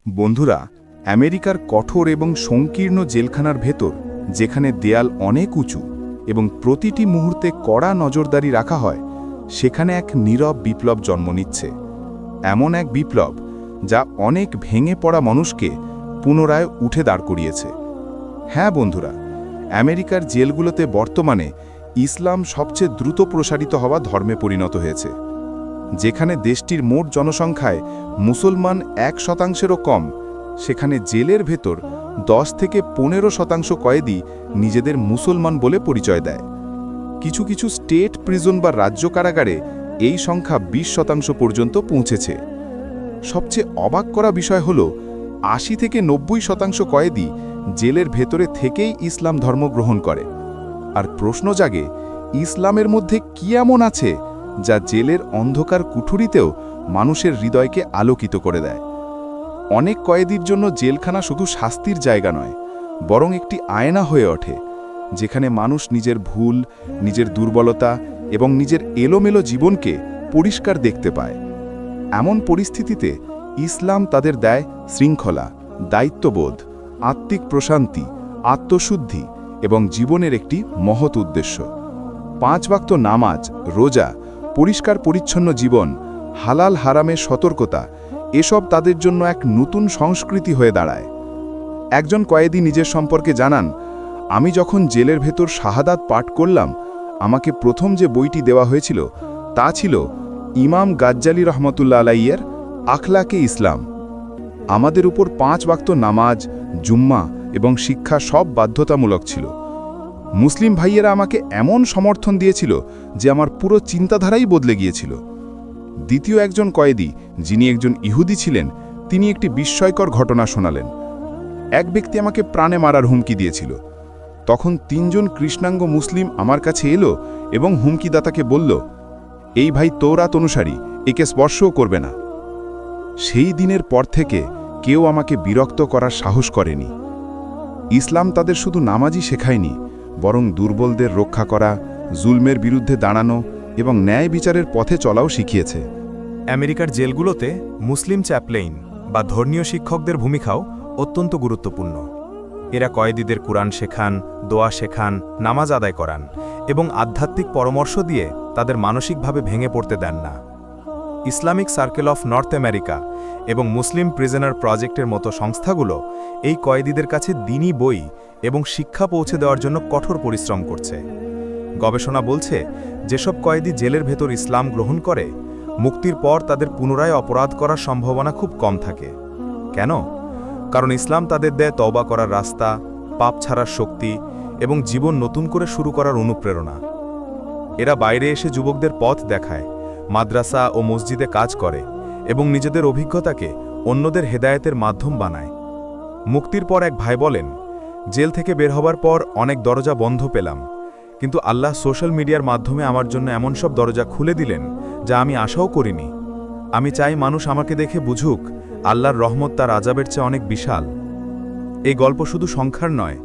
বন্ধুরা, আমেরিকার কঠোর এবং সংকীর্ণ জেলখানার ভেতর, যেখানে দেয়াল অনেক উঁচু এবং প্রতিটি মুহূর্তে কড়া নজরদারি রাখা হয়, সেখানে এক নীরব বিপ্লব জন্ম নিচ্ছে। এমন এক বিপ্লব যা অনেক ভেঙে পড়া মানুষকে পুনরায় উঠে দাঁড় করিয়েছে। হ্যাঁ বন্ধুরা, আমেরিকার জেলগুলোতে বর্তমানে ইসলাম সবচেয়ে দ্রুত প্রসারিত হওয়া ধর্মে পরিণত হয়েছে। যেখানে দেশটির মোট জনসংখ্যায় মুসলমান 1%-এরও কম, সেখানে জেলের ভেতর 10 থেকে 15% কয়েদি নিজেদের মুসলমান বলে পরিচয় দেয়। কিছু কিছু স্টেট প্রিজন বা রাজ্য কারাগারে এই সংখ্যা 20% পর্যন্ত পৌঁছেছে। সবচেয়ে অবাক করা বিষয় হল 80 থেকে 90% কয়েদি জেলের ভেতরে থেকেই ইসলাম ধর্ম গ্রহণ করে। আর প্রশ্ন জাগে, ইসলামের মধ্যে কি এমন আছে যা জেলের অন্ধকার কুঠুরিতেও মানুষের হৃদয়কে আলোকিত করে দেয়? অনেক কয়েদির জন্য জেলখানা শুধু শাস্তির জায়গা নয়, বরং একটি আয়না হয়ে ওঠে, যেখানে মানুষ নিজের ভুল, নিজের দুর্বলতা এবং নিজের এলোমেলো জীবনকে পরিষ্কার দেখতে পায়। এমন পরিস্থিতিতে ইসলাম তাদের দেয় শৃঙ্খলা, দায়িত্ববোধ, আত্মিক প্রশান্তি, আত্মশুদ্ধি এবং জীবনের একটি মহৎ উদ্দেশ্য। 5 ওয়াক্ত নামাজ, রোজা, পরিষ্কার পরিচ্ছন্ন জীবন, হালাল হারামের সতর্কতা, এসব তাদের জন্য এক নতুন সংস্কৃতি হয়ে দাঁড়ায়। একজন কয়েদি নিজের সম্পর্কে জানান, আমি যখন জেলের ভেতর শাহাদাত পাঠ করলাম, আমাকে প্রথম যে বইটি দেওয়া হয়েছিল তা ছিল ইমাম গাজ্জালি রহমতুল্লাহ আলাইয়ের আখলাকে ইসলাম। আমাদের উপর 5 ওয়াক্ত নামাজ, জুম্মা এবং শিক্ষা সব বাধ্যতামূলক ছিল। মুসলিম ভাইয়েরা আমাকে এমন সমর্থন দিয়েছিল যে আমার পুরো চিন্তাধারাই বদলে গিয়েছিল। দ্বিতীয় একজন কয়েদি, যিনি একজন ইহুদি ছিলেন, তিনি একটি বিস্ময়কর ঘটনা শোনালেন। এক ব্যক্তি আমাকে প্রাণে মারার হুমকি দিয়েছিল। তখন 3 জন কৃষ্ণাঙ্গ মুসলিম আমার কাছে এলো এবং হুমকিদাতাকে বলল, এই ভাই তৌরাত অনুসারী, একে স্পর্শও করবে না। সেই দিনের পর থেকে কেউ আমাকে বিরক্ত করার সাহস করেনি। ইসলাম তাদের শুধু নামাজই শেখায়নি, বরং দুর্বলদের রক্ষা করা, জুলমের বিরুদ্ধে দাঁড়ানো এবং ন্যায় বিচারের পথে চলাও শিখিয়েছে। আমেরিকার জেলগুলোতে মুসলিম চ্যাপলেইন বা ধর্মীয় শিক্ষকদের ভূমিকাও অত্যন্ত গুরুত্বপূর্ণ। এরা কয়েদিদের কুরআন শেখান, দোয়া শেখান, নামাজ আদায় করান এবং আধ্যাত্মিক পরামর্শ দিয়ে তাদের মানসিকভাবে ভেঙে পড়তে দেন না। Islamic circle of north America এবং মুসলিম প্রিজনার প্রজেক্টের মতো সংস্থাগুলো এই কয়েদিদের কাছে দ্বীনি বই এবং শিক্ষা পৌঁছে দেওয়ার জন্য কঠোর পরিশ্রম করছে। গবেষণা বলছে, যেসব কয়েদি জেলের ভেতর ইসলাম গ্রহণ করে, মুক্তির পর তাদের পুনরায় অপরাধ করার সম্ভাবনা খুব কম থাকে। কেন? কারণ ইসলাম তাদের দেয় তওবা করার রাস্তা, পাপ ছাড়ার শক্তি এবং জীবন নতুন করে শুরু করার অনুপ্রেরণা। এরা বাইরে এসে যুবকদের পথ দেখায়, মাদ্রাসা ও মসজিদে কাজ করে এবং নিজেদের অভিজ্ঞতাকে অন্যদের হেদায়েতের মাধ্যম বানায়। মুক্তির পর এক ভাই বলেন, জেল থেকে বের হবার পর অনেক দরজা বন্ধ পেলাম, কিন্তু আল্লাহ সোশ্যাল মিডিয়ার মাধ্যমে আমার জন্য এমন সব দরজা খুলে দিলেন যা আমি আশাও করিনি। আমি চাই মানুষ আমাকে দেখে বুঝুক আল্লাহর রহমত তার আযাবের চেয়ে অনেক বিশাল। এই গল্প শুধু সংখ্যার নয়,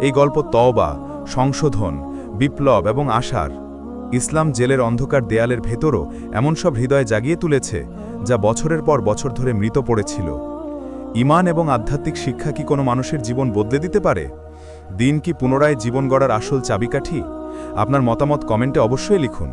এই গল্প তওবা, সংশোধন, বিপ্লব এবং আশার। ইসলাম জেলের অন্ধকার দেয়ালের ভেতরও এমন সব হৃদয় জাগিয়ে তুলেছে যা বছরের পর বছর ধরে মৃত পড়েছিল। ঈমান এবং আধ্যাত্মিক শিক্ষা কি কোনো মানুষের জীবন বদলে দিতে পারে? দিন কি পুনরায় জীবন গড়ার আসল চাবিকাঠি? আপনার মতামত কমেন্টে অবশ্যই লিখুন।